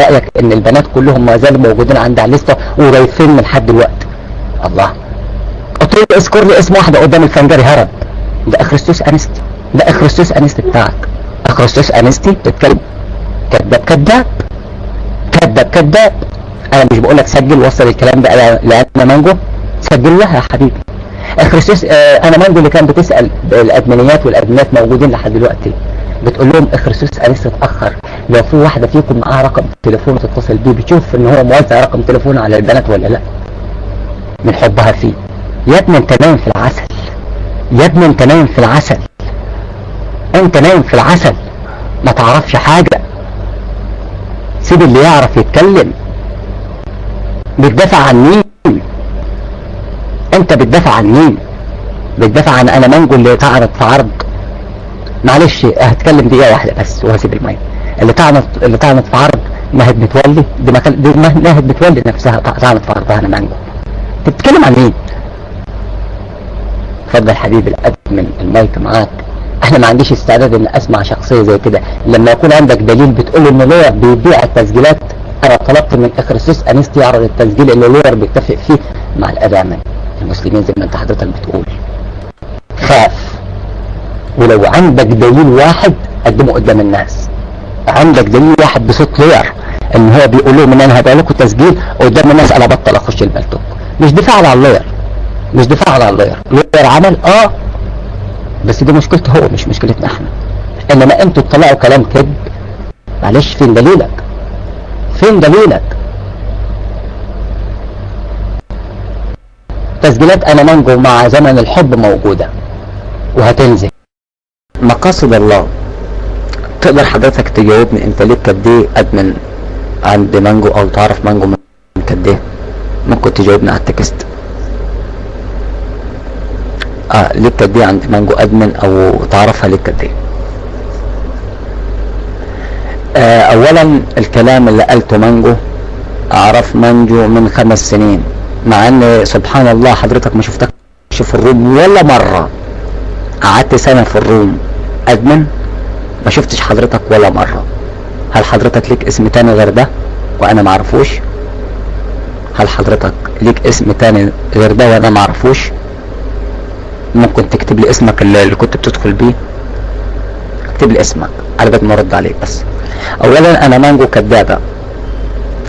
رايك ان البنات كلهم ما زالوا موجودين عندي على الليسته ورايفين لحد دلوقتي؟ الله. قلت له اذكر لي اسم واحده قدام الفنجري هرب. ده اخرستوس انستي، ده اخرستوس انستي بتاعك. اخرستوس انستي بتتكلم؟ كذاب كذاب كذاب كذاب. انا مش بقول لك سجل وصل الكلام ده لأنا مانجو، سجل لها يا حبيبي. اخرستوس انا مانجو اللي كان بتسال الادمنيات والادمنات موجودين لحد دلوقتي، بتقول لهم اخرستوس انستي اتاخر، لو في واحده فيكم معاها رقم تليفون تتصل بيه بتشوف ان هو موزع رقم تليفونه على البنات ولا لا، من حبها فيه. يا ابني انت نايم في العسل، يا ابني انت نايم في العسل، انت نايم في العسل، ما تعرفش حاجة. سيب اللي يعرف يتكلم. بتدافع عن مين؟ انت بتدافع عن مين؟ بتدافع عن انا مانجو اللي طعنت في عرض؟ معلش هتكلم دقيقة واحدة بس وهسيب المايك. اللي طعنت في عرض نهد متولي، دي نهد متولي نفسها طعنت في عرضها انا مانجو. انت بتتكلم عن مين؟ اتفضل حبيبي الادمن المايك معاك. احنا ما عنديش استعداد ان اسمع شخصيه زي كده. لما يكون عندك دليل بتقول ان لوير بيبيع التسجيلات، انا طلبت من اخرستوس انستي يعرض التسجيل اللي لوير بيتفق فيه مع الادامه المسلمين زي ما انت حضرتك بتقول. خاف، ولو عندك دليل واحد قدمه قدام الناس. عندك دليل واحد بصوت لوير ان هو بيقول لهم ان انا هبيع لكم تسجيل قدام الناس، انا بطل اخش البلتوك. مش دفاع على اللوير، مش دفاع على اللوير. لوير عمل بس دي مشكلته هو مش مشكلتنا احنا. انما انتوا تطلعوا كلام كذب. معلش فين دليلك؟ فين دليلك؟ تسجيلات انا مانجو مع زمن الحب موجودة وهتنزل. مقاصد الله. تقدر حضرتك تجاوبني انت ليه قد ايه ادمن عند مانجو او تعرف مانجو من قد ايه؟ ممكن تجاوبني على التكست. ليه قد ايه عند مانجو ادمن او تعرفها ليه قد ايه؟ اولا الكلام اللي قلته مانجو، اعرف مانجو من 5 سنين، مع ان سبحان الله حضرتك ما شفتكش في الروم ولا مرة. قعدت سنة في الروم ادمن ما شفتش حضرتك ولا مرة. هل حضرتك ليك اسم تاني غير ده وانا ما اعرفوش؟ هل حضرتك ليك اسم تاني غير ده وانا ما اعرفوش؟ ممكن تكتب لي اسمك اللي كنت بتدخل بيه؟ اكتب لي اسمك على بال ما ارد عليك. بس اولا انا مانجو كدابة.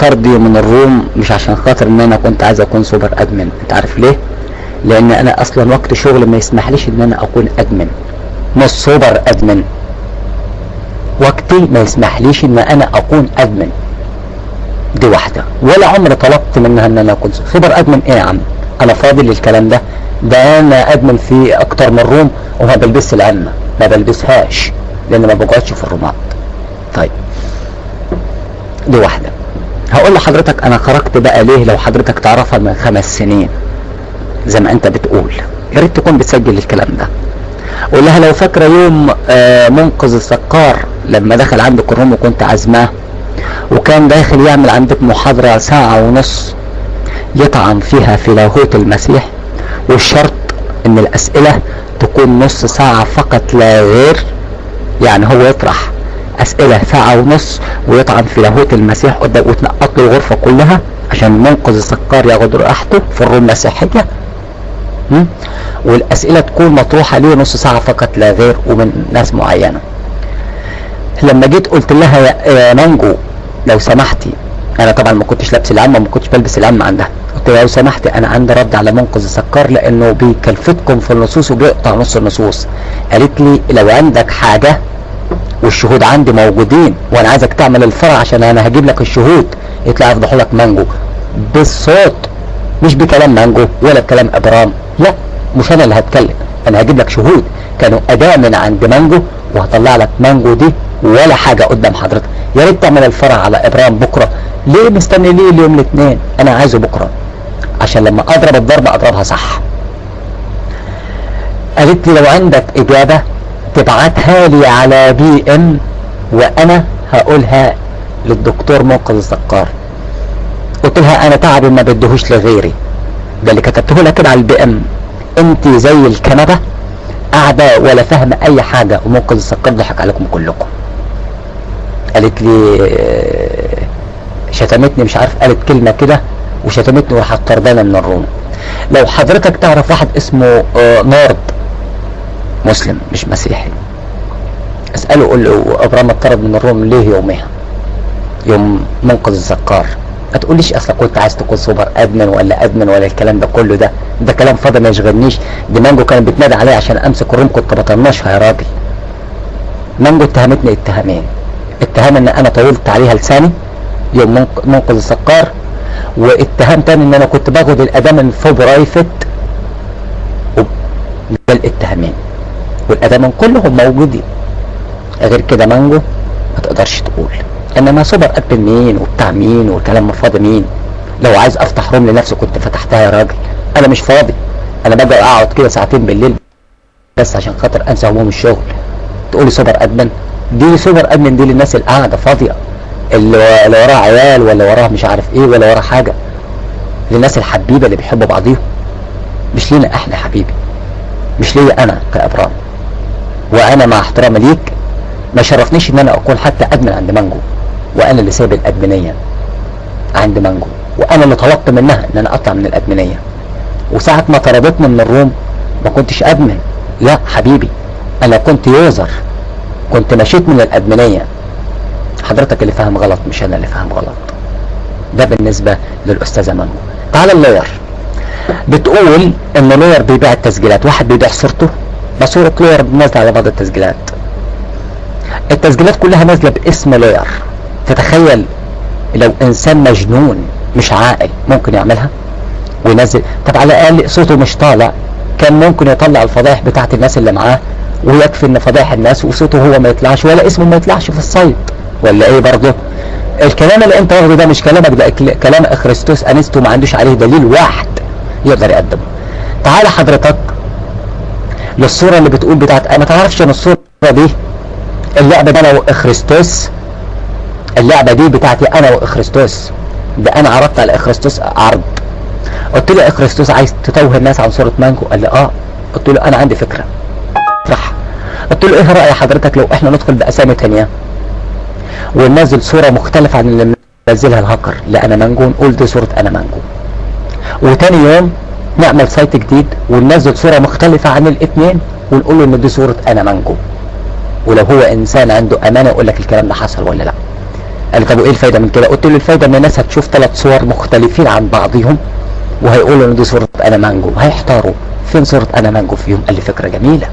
طردي من الروم مش عشان خاطر ان انا كنت عايز اكون سوبر ادمن. انت عارف ليه؟ لان انا اصلا وقت شغل ما يسمحليش ان انا اكون ادمن، مش سوبر ادمن. وقتي ما يسمحليش ان انا اكون ادمن. دي واحدة. ولا عمري طلبت منها ان انا اكون سوبر ادمن. ايه يا عم انا فاضي للكلام ده؟ ده انا ادمن في اكتر من روم وما بلبس العمة، ما بلبسهاش لان ما بقعدش في الرومات. طيب دي واحدة. هقول لحضرتك انا خرجت بقى ليه لو حضرتك تعرفها من 5 سنين زي ما انت بتقول. يا ريت تكون بتسجل الكلام ده. قول لها لو فاكرة يوم منقذ السكار لما دخل عندك الروم وكنت عازماه وكان داخل يعمل عندك محاضرة 1.5 ساعة يطعن فيها في لاهوت المسيح، والشرط ان الاسئلة تكون نص ساعة فقط لا غير. يعني هو يطرح اسئلة 1.5 ساعة ويطعن في لاهوت المسيح قدام وتنقط له الغرفة كلها عشان منقذ السكار ياخد راحته في الروم مسيحية. والاسئلة تكون مطروحة ليه نص ساعة فقط لا غير ومن ناس معينة. لما جيت قلت لها يا مانجو لو سمحتي، انا طبعا ما كنتش لابس العمة وما كنتش بلبس العمة عندها، قلت لها لو سمحتي انا عندي رد على منقذ السكار لانه بيكلفتكم في النصوص وبيقطع نص النصوص. قالت لي لو عندك حاجة والشهود عندي موجودين وانا عايزك تعمل الفرع عشان انا هجيب لك الشهود، يطلع يفضحوا لك مانجو بالصوت، مش بكلام مانجو ولا بكلام ابرام. لا مش انا اللي هتكلم، انا هجيب لك شهود كانوا اداء من عند مانجو وهطلع لك مانجو دي ولا حاجة قدام حضرتك. يا ريت تعمل الفرع على ابرام بكرة. ليه مستني ليه اليوم الاثنين؟ انا عايزه بكرة عشان لما اضرب الضربة اضربها صح. قالت لي لو عندك اجابة تبعتها لي على بي ام وانا هقولها للدكتور منقذ السكار. قلت لها انا تعبي ما بدهوش لغيري، ده اللي كتبته لها كده على البي ام. انت زي الكنبة قاعدة ولا فاهمة اي حاجة ومنقذ السكار ضحك عليكم كلكم. قالت لي شتمتني مش عارف قالت كلمة كده وشتمتني وراحت طردانة من الروم. لو حضرتك تعرف واحد اسمه نورد مسلم مش مسيحي، اسأله قول له ابراهيم اتطرد من الروم ليه يومها يوم منقذ الزكار. ما تقوليش اصلا كنت عايز تكون سوبر ادمن ولا ادمن ولا الكلام ده كله، ده كلام فاضي ما يشغلنيش. دي مانجو كانت بتنادي عليا عشان امسك الروم كنت بطنشها يا راجل. مانجو اتهمتني اتهامين، اتهام ان انا طولت عليها لساني يوم منقذ الزكار، واتهام تاني ان انا كنت باخد الادام من برايفت. ده الاتهامين والادام كلهم موجودين. غير كده مانجو ما تقدرش تقول. انما سوبر ادمن مين وبتاع مين والكلام فاضي مين؟ لو عايز افتح روم لنفسي كنت فتحتها يا راجل. انا مش فاضي، انا باجي اقعد كده ساعتين بالليل بس عشان خاطر انسى هموم الشغل. تقولي سوبر ادمن؟ دي سوبر ادمن دي للناس اللي قاعده فاضيه، اللي وراها عيال ولا وراها مش عارف ايه ولا وراها حاجه، للناس الحبيبه اللي بيحبوا بعضيهم، مش لينا احنا حبيبي، مش ليا انا كابرام. وانا مع احترامي ليك ما شرفنيش ان انا اكون حتى ادمن عند مانجو، وانا اللي سايب الادمنيه عند مانجو، وانا اللي طلبت منها ان انا اطلع من الادمنيه. وساعه ما طردتني من الروم ما كنتش ادمن، لا حبيبي، انا كنت يوزر، كنت مشيت من الادمنيه. حضرتك اللي فاهم غلط مش انا اللي فاهم غلط. ده بالنسبه للاستاذه مانجو. تعال اللوير. بتقول ان لوير بيبيع التسجيلات، واحد بيبيع صورته بصورة لوير نازله على بعض التسجيلات. التسجيلات كلها نازله باسم لوير. تتخيل لو انسان مجنون مش عاقل ممكن يعملها وينزل؟ طب على الاقل صوته مش طالع، كان ممكن يطلع الفضائح بتاعت الناس اللي معاه، ويكفي ان فضائح الناس وصوته هو ما يطلعش ولا اسمه ما يطلعش في السايت ولا ايه. برضه الكلام اللي انت واخده ده مش كلامك، ده كلام اخرستوس انستو ما عندوش عليه دليل واحد يقدر يقدمه. تعالى حضرتك للصوره اللي بتقول بتاعت، ما تعرفش ان الصوره دي اللعبه ده انا واخرستوس، اللعبه دي بتاعتي انا واخرستوس. ده انا عرضت على اخرستوس عرض، قلت له اخرستوس عايز تتوه الناس عن صوره مانجو؟ قال لي اه. قلت له انا عندي فكره راح. قلت له ايه راي حضرتك لو احنا ندخل باسامي تانيه وننزل صوره مختلفه عن اللي منزلها الهاكر لانا مانجو، نقول دي صوره انا مانجو، وتاني يوم نعمل سايت جديد وننزل صوره مختلفه عن الاثنين ونقول له ان دي صوره انا مانجو، ولو هو انسان عنده امانه يقول لك الكلام ده حصل ولا لا. قال طب وايه الفايده من كده؟ قلت له الفايده ان الناس هتشوف 3 صور مختلفين عن بعضهم وهيقولوا ان دي صوره انا مانجو، هيحتاروا فين صوره انا مانجو فيهم. قال لي فكره جميله،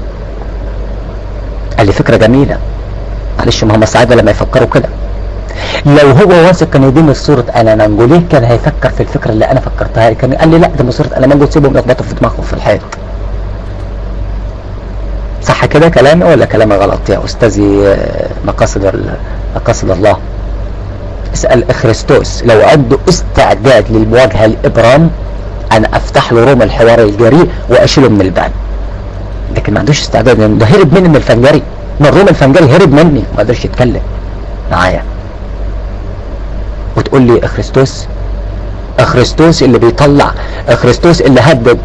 قال لي فكره جميله. معلش ما هم السعاده لما يفكروا كده. لو هو واثق ان دي مش صوره انا مانجو ليه كان هيفكر في الفكره اللي انا فكرتها؟ كان قال لي لا ده مش صوره انا مانجو، تسيبهم يخبطوا في دماغهم في الحيط. صح كده كلامي ولا كلامي غلط يا استاذي مقاصد الله؟ اسال اخرستوس لو عنده استعداد للمواجهه الابرام انا افتح له روم الحوار الجريء واشيله من الباب، لكن ما عندوش استعداد لانه ده هرب مني من الفنجري، من روم الفنجري هرب مني ما قدرش يتكلم معايا. وتقول لي اخرستوس اللي بيطلع، اخرستوس اللي هدد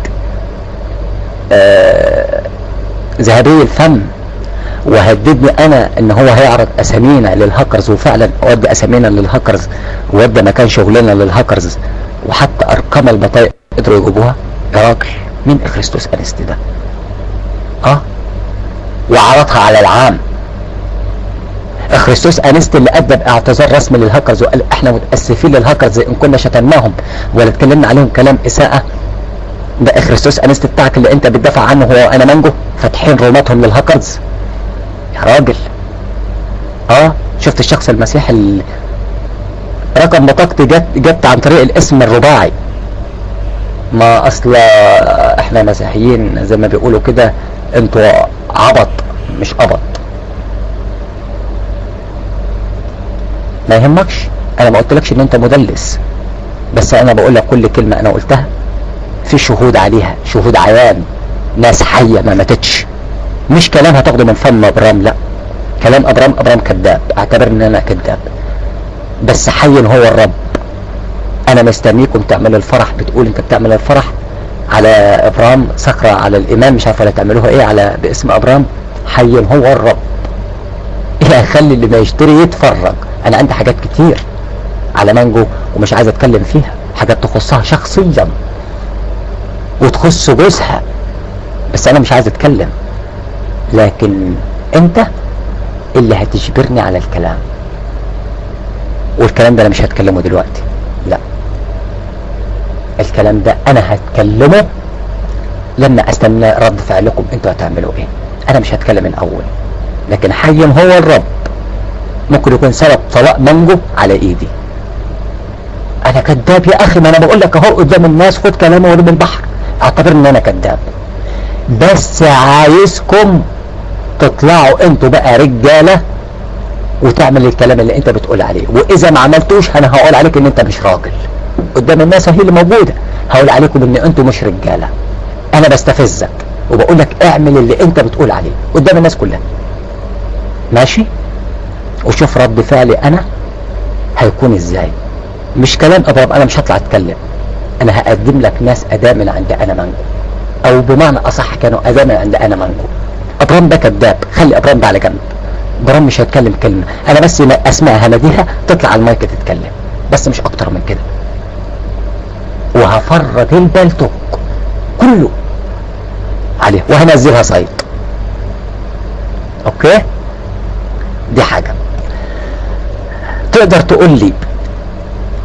ذهبي الفم وهددني انا ان هو هيعرض اسامينا للهاكرز، وفعلا ودي اسامينا للهاكرز وودي مكان شغلنا للهاكرز، وحتى ارقام البطايق قدروا يجيبوها. يا راجل مين اخرستوس انست ده؟ وعرضها على العام. اخرستوس انست اللي قدم اعتذار رسمي للهاكرز وقال احنا متاسفين للهاكرز ان كنا شتمناهم ولا اتكلمنا عليهم كلام اساءه. ده اخرستوس انست بتاعك اللي انت بتدافع عنه هو انا مانجو فاتحين روماتهم للهاكرز يا راجل. شفت الشخص المسيحي رقم بطاقتي جت عن طريق الاسم الرباعي. ما اصل احنا مسيحيين زي ما بيقولوا كده، انتوا عبط مش قبط. ما يهمكش، انا ما قلتلكش ان انت مدلس، بس انا بقول لك كل كلمه انا قلتها في شهود عليها، شهود عيان، ناس حيه ما ماتتش، مش كلام هتاخده من فم ابرام، لا كلام ابرام كذاب، اعتبر ان انا كذاب، بس حي هو الرب. انا مستنيكم تعملوا الفرح، بتقول انت بتعمل الفرح على ابرام صخره على الايمان مش عارفه تعملوها ايه على باسم ابرام. حي هو الرب. خلي اللي ما يشتري يتفرج، انا عندي حاجات كتير على مانجو ومش عايزه اتكلم فيها، حاجات تخصها شخصيا وتخص جوزها، بس انا مش عايز اتكلم. لكن انت اللي هتجبرني على الكلام، والكلام ده انا مش هتكلمه دلوقتي، لا، الكلام ده انا هتكلمه لما استنى رد فعلكم انتوا هتعملوا ايه. انا مش هتكلم الاول. لكن حي هو الرب، ممكن يكون سبب طلاق مانجو على ايدي. انا كذاب يا اخي، ما انا بقول لك اهو قدام الناس، خد كلامي ورمي البحر، اعتبر ان انا كذاب. بس عايزكم تطلعوا انتوا بقى رجاله وتعمل الكلام اللي انت بتقول عليه، واذا ما عملتوش انا هقول عليك ان انت مش راجل قدام الناس هي اللي موجوده. هقول عليكم ان انتوا مش رجاله. انا بستفزك وبقول لك اعمل اللي انت بتقول عليه قدام الناس كلها، ماشي؟ وشوف رد فعلي انا هيكون ازاي. مش كلام ابرام، انا مش هطلع اتكلم، انا هقدم لك ناس اداة من عند انا مانجو، او بمعنى اصح كانوا اداة من عند انا مانجو. ابرام ده كذاب، خلي ابرام ده على جنب. ابرام مش هيتكلم كلمه، انا بس اسمعها هناديها تطلع على المايك تتكلم، بس مش اكتر من كده. وهفرج البلتوك كله عليه وهنزلها سايت. اوكي؟ دي حاجه. تقدر تقول لي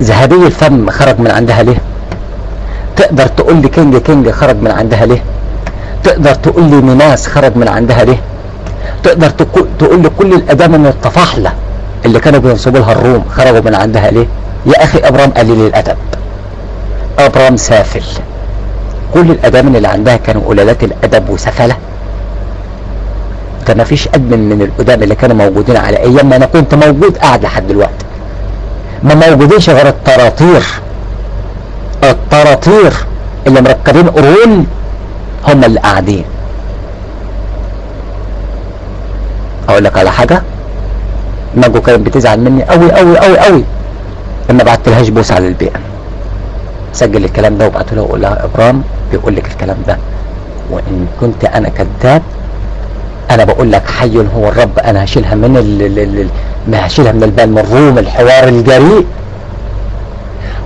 ذهبي الفم خرج من عندها ليه؟ تقدر تقول لي كينج خرج من عندها ليه؟ تقدر تقول لي ميناس خرج من عندها ليه؟ تقدر تقول لي كل الادام الطفاحله اللي كانوا بينصبوا لها الروم خرجوا من عندها ليه؟ يا اخي ابرام قليل الادب، ابرام سافل. كل الادام اللي عندها كانوا قلالات الادب وسفله. ده ما فيش ادمن من القدام اللي كانوا موجودين على ايام ما انا كنت موجود قاعد لحد دلوقتي. ما موجودينش غير الطراطير اللي مركبين قرون هم اللي قاعدين. اقول لك على حاجه، ماجو كانت بتزعل مني قوي قوي قوي قوي لما بعت لهاش بوس على البيئه. سجل الكلام ده وابعته لها وقول لها ابرام بيقول لك الكلام ده، وان كنت انا كذاب انا بقول لك حي هو الرب، انا هشيلها من ما هشيلها من البال، من الروم الحوار الجريء،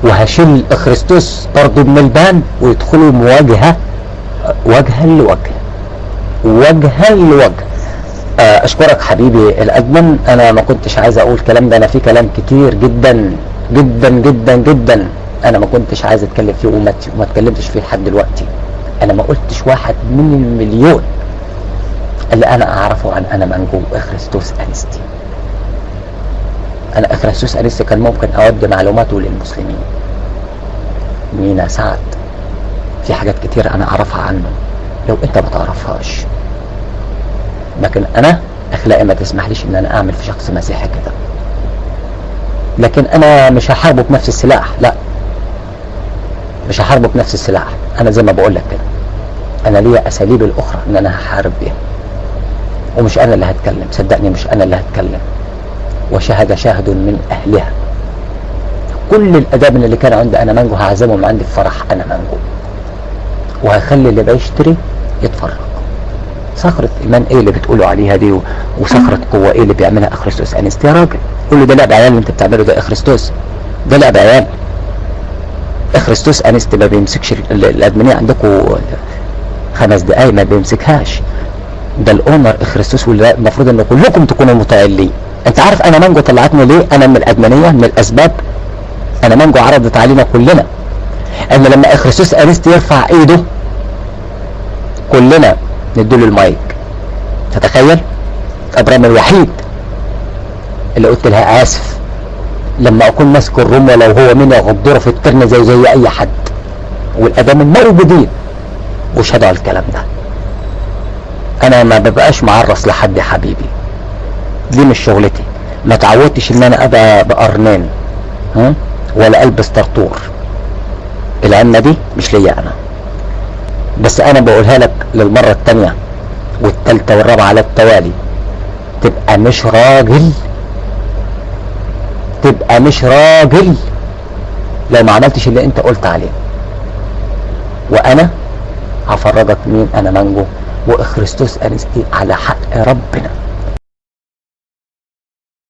وهشيل اخريستوس برضه من البان، ويدخلوا مواجهه وجها لوجه. اشكرك حبيبي الادمن. انا ما كنتش عايز اقول الكلام ده، انا في كلام كتير جدا جدا جدا جدا انا ما كنتش عايز اتكلم فيه وما اتكلمتش فيه لحد دلوقتي. انا ما قلتش واحد من المليون اللي انا اعرفه عن انا مانجو واخريستوس انستي. انا اخريستوس انستي كان ممكن اود معلوماته للمسلمين. مينا سعد في حاجات كتير انا اعرفها عنه لو انت ما تعرفهاش، لكن انا اخلاقي ما تسمحليش ان انا اعمل في شخص مسيحي كده. لكن انا مش هحاربه بنفس السلاح، لا مش هحاربه بنفس السلاح. انا زي ما بقول لك كده، انا ليا اساليب الاخرى ان انا هحارب بيها، ومش انا اللي هتكلم، صدقني مش انا اللي هتكلم. وشهد شاهد من اهلها. كل الاداب اللي كانوا عند انا مانجو هعزمهم عندي في فرح انا مانجو، وهخلي اللي بيشتري يتفرج. صخرة ايمان ايه اللي بتقولوا عليها دي، وصخرة قوة ايه اللي بيعملها اخريستوس انستي؟ يا راجل كل ده لعب عيال اللي انت بتعمله ده. اخريستوس ده لعب عيال. اخريستوس انستي ما بيمسكش الادمنية عندكم 5 دقايق، ما بيمسكهاش. ده الاونر اخريستوس، والمفروض ان كلكم تكونوا مطيعين ليه. انت عارف انا مانجو طلعتني ليه؟ انا من الادمنية من الاسباب. انا مانجو عرضت علينا كلنا ان لما اخريستوس انستي يرفع ايده كلنا نديله المايك. تتخيل؟ ابرام الوحيد اللي قلت لها اسف لما اكون ماسك الروم ولو هو مني غدوره في الترن زي اي حد، والادام الموجودين وشهدوا على الكلام ده. انا ما ببقاش معرص لحد يا حبيبي، دي مش شغلتي. ما تعودتش ان انا ابقى بقرنين ولا البس طرطور. العمه دي مش ليا انا، بس انا بقولها لك للمره الثانيه والثالثه والرابعه على التوالي. تبقى مش راجل لو ما عملتش اللي انت قلت عليه. وانا هفرجك مين انا مانجو واخريستوس انستي على حق ربنا.